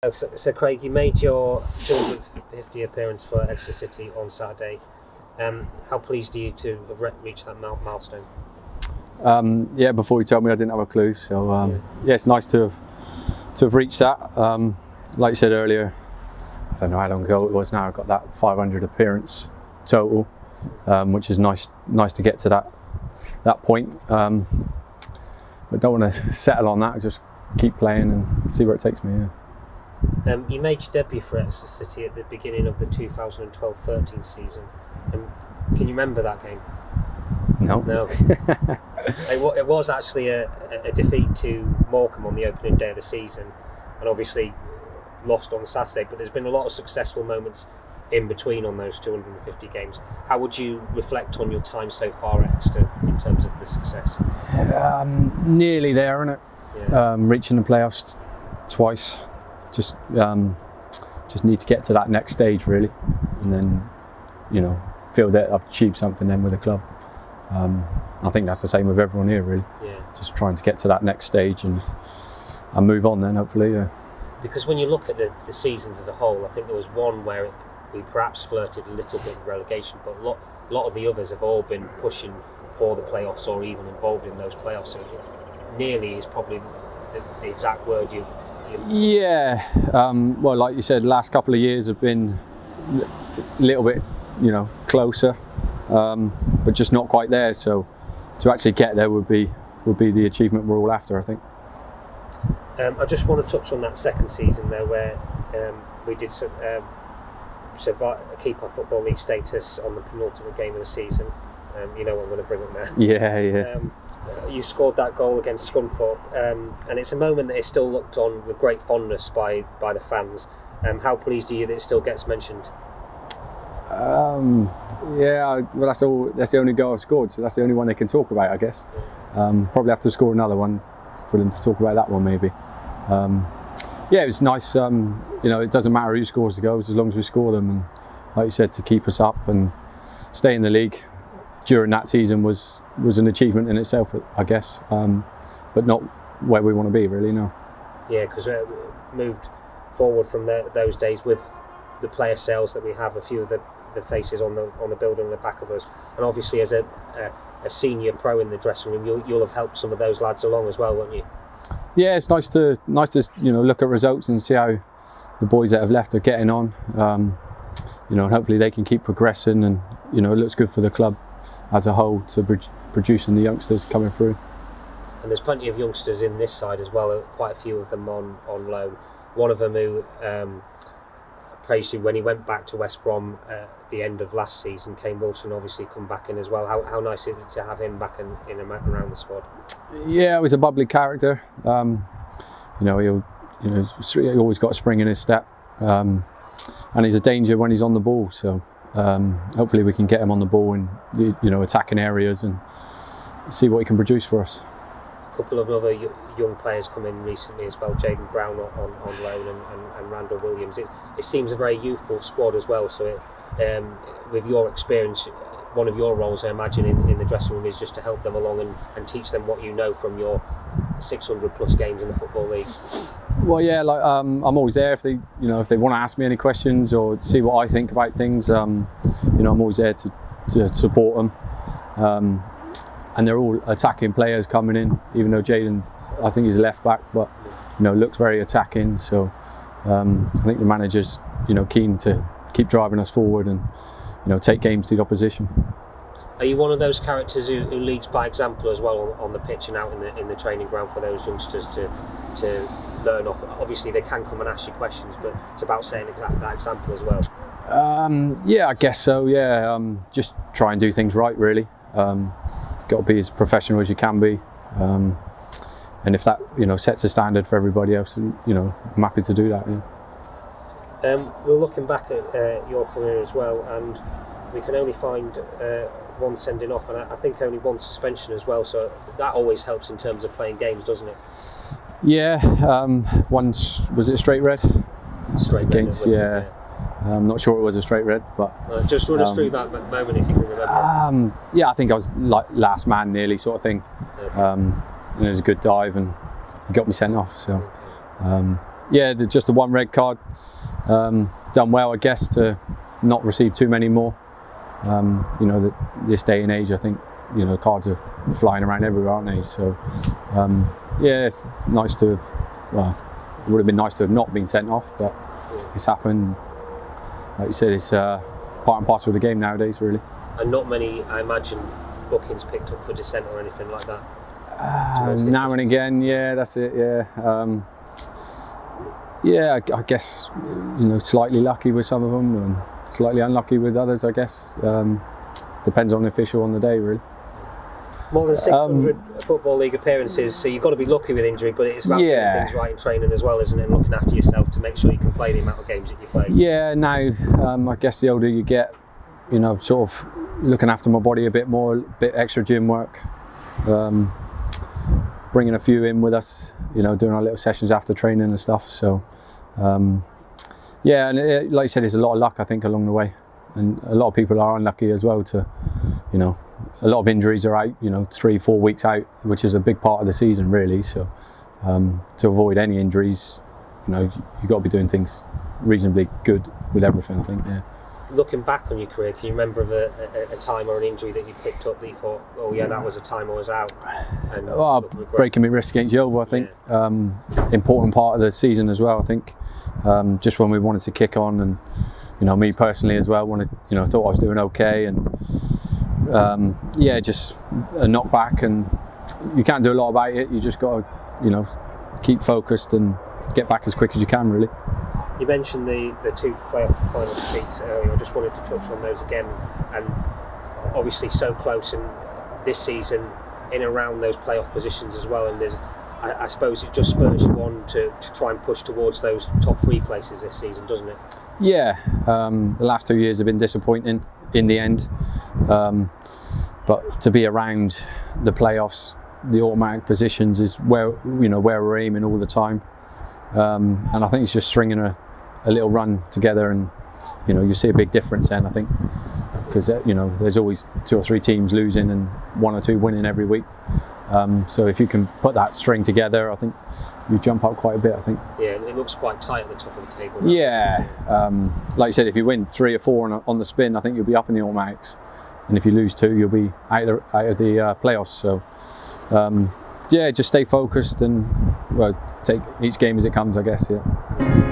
So Craig, you made your 250 appearance for Exeter City on Saturday. How pleased are you to have reached that milestone? Yeah, before you told me, I didn't have a clue. So yeah, it's nice to have reached that. Like you said earlier, I don't know how long ago it was now. I got that 500 appearance total, which is nice to get to that point. But don't want to settle on that. Just keep playing and see where it takes me. Yeah. You made your debut for Exeter City at the beginning of the 2012-13 season. Can you remember that game? No. No. It was actually a defeat to Morecambe on the opening day of the season, and obviously lost on Saturday. But there's been a lot of successful moments in between on those 250 games. How would you reflect on your time so far at Exeter in terms of the success? Nearly there, isn't it? Yeah. Reaching the playoffs twice. Just need to get to that next stage really, and then feel that I've achieved something then with the club. I think that's the same with everyone here really. Yeah. Just trying to get to that next stage and move on then hopefully. Yeah. Because when you look at the seasons as a whole, I think there was one where we perhaps flirted a little bit with relegation, but a lot of the others have all been pushing for the playoffs or even involved in those playoffs. So nearly is probably the exact word you. Yeah, well, like you said, the last couple of years have been a little bit, closer, but just not quite there. So to actually get there would be the achievement we're all after, I think. I just want to touch on that second season though, where we did keep our Football League status on the penultimate game of the season. You know what I'm going to bring up now. Yeah. You scored that goal against Scunthorpe, and it's a moment that is still looked on with great fondness by the fans. How pleased are you that it still gets mentioned? Yeah, well, that's the only goal I've scored, so that's the only one they can talk about, I guess. Probably have to score another one for them to talk about that one, maybe. Yeah, it was nice. It doesn't matter who scores the goals as long as we score them, and like you said, to keep us up and stay in the league during that season was an achievement in itself, I guess, but not where we want to be really, no. Yeah, because moved forward from those days with the player sales that we have, a few of the faces on the building in the back of us, and obviously as a senior pro in the dressing room, you'll have helped some of those lads along as well, won't you? Yeah, it's nice to look at results and see how the boys that have left are getting on, and hopefully they can keep progressing, and it looks good for the club as a whole to producing the youngsters coming through. And there's plenty of youngsters in this side as well, quite a few of them on loan. One of them who praised you when he went back to West Brom at the end of last season, Kane Wilson, obviously come back in as well. How nice is it to have him back in and around the squad? Yeah, he's a bubbly character. He always got a spring in his step, and he's a danger when he's on the ball. So hopefully we can get him on the ball in attacking areas and see what he can produce for us. A couple of other young players come in recently as well, Jaden Brown on loan and Randall Williams. It seems a very youthful squad as well, so with your experience, one of your roles I imagine in the dressing room is just to help them along and teach them what you know from your 600 plus games in the Football League. Well, yeah, I'm always there if they want to ask me any questions or see what I think about things. I'm always there to support them. And they're all attacking players coming in, even though Jaden, I think he's left back, but looks very attacking. So I think the manager's keen to keep driving us forward and take games to the opposition. Are you one of those characters who leads by example as well on the pitch and out in the training ground for those youngsters to learn off? Obviously they can come and ask you questions, but it's about setting exactly that example as well. Yeah, I guess so. Yeah, just try and do things right, really. Got to be as professional as you can be, and if that sets a standard for everybody else, I'm happy to do that. Yeah. We're looking back at your career as well, and we can only find one sending off, and I think only one suspension as well. So that always helps in terms of playing games, doesn't it? Yeah. Once was it a straight red? Straight red. Against, yeah. I'm not sure it was a straight red, but just run us through that moment if you can remember. Yeah, I think I was like last man nearly, sort of thing. Okay. It was a good dive and he got me sent off. So yeah, just the one red card. Done well, I guess, to not receive too many more. You know, this day and age, I think, you know, cards are flying around everywhere, aren't they? So, yeah, it's nice to have, well, it would have been nice to have not been sent off, but it's happened. Like you said, it's part and parcel of the game nowadays, really. And not many, I imagine, bookings picked up for dissent or anything like that? Now and again, yeah, that's it, yeah. Yeah, I guess, you know, slightly lucky with some of them and slightly unlucky with others, I guess. Depends on the official on the day, really. More than 600 Football League appearances, so you've got to be lucky with injury, but it's about doing things right in training as well, isn't it? And looking after yourself to make sure you can play the amount of games that you play. Yeah, now, I guess the older you get, you know, sort of looking after my body a bit more, a bit extra gym work. Bringing a few in with us, you know, doing our little sessions after training and stuff. So, yeah, and like you said, there's a lot of luck, I think, along the way. And a lot of people are unlucky as well to, you know, a lot of injuries are out, you know, 3-4 weeks out, which is a big part of the season, really. So, to avoid any injuries, you know, you've got to be doing things reasonably good with everything, I think, yeah. Looking back on your career, can you remember of a time or an injury that you picked up that you thought, oh yeah, that was a time I was out? And breaking my wrist against Yeovil, I think. Yeah. Important part of the season as well, I think. Just when we wanted to kick on, and you know, me personally as well, thought I was doing okay, and yeah, just a knockback, and you can't do a lot about it. You just got to, you know, keep focused and get back as quick as you can, really. You mentioned the two playoff final defeats earlier. I just wanted to touch on those again, and obviously so close, and this season in and around those playoff positions as well. And I suppose it just spurs you on to try and push towards those top 3 places this season, doesn't it? Yeah, the last 2 years have been disappointing in the end, but to be around the playoffs, the automatic positions is where we're aiming all the time. And I think it's just stringing a little run together, and you know, you see a big difference then, I think, because you know, there's always 2 or 3 teams losing and 1 or 2 winning every week. So if you can put that string together, I think you jump up quite a bit, I think. Yeah, it looks quite tight at the top of the table now. Yeah, like you said, if you win 3 or 4 on the spin, I think you'll be up in the automatics, and if you lose 2, you'll be out of the playoffs. So yeah, just stay focused and, well, take each game as it comes, I guess, yeah.